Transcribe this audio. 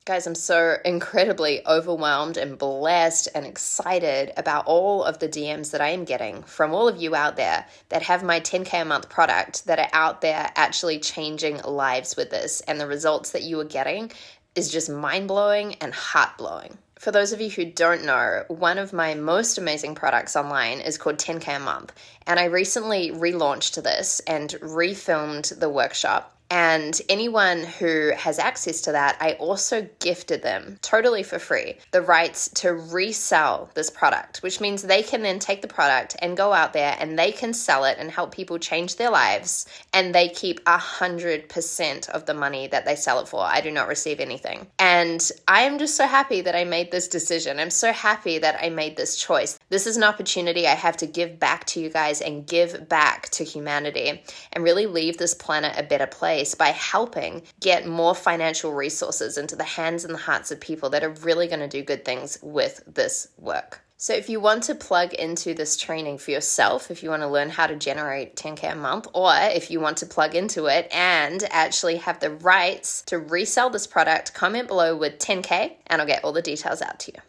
Guys, I'm so incredibly overwhelmed and blessed and excited about all of the DMs that I am getting from all of you out there that have my 10K a month product, that are out there actually changing lives with this. And the results that you are getting is just mind-blowing and heart-blowing. For those of you who don't know, one of my most amazing products online is called 10K a month. And I recently relaunched this and refilmed the workshop. And anyone who has access to that, I also gifted them totally for free the rights to resell this product, which means they can then take the product and go out there and they can sell it and help people change their lives. And they keep 100% of the money that they sell it for. I do not receive anything. And I am just so happy that I made this decision. I'm so happy that I made this choice. This is an opportunity I have to give back to you guys and give back to humanity and really leave this planet a better place by helping get more financial resources into the hands and the hearts of people that are really going to do good things with this work. So if you want to plug into this training for yourself, if you want to learn how to generate 10K a month, or if you want to plug into it and actually have the rights to resell this product, comment below with 10K and I'll get all the details out to you.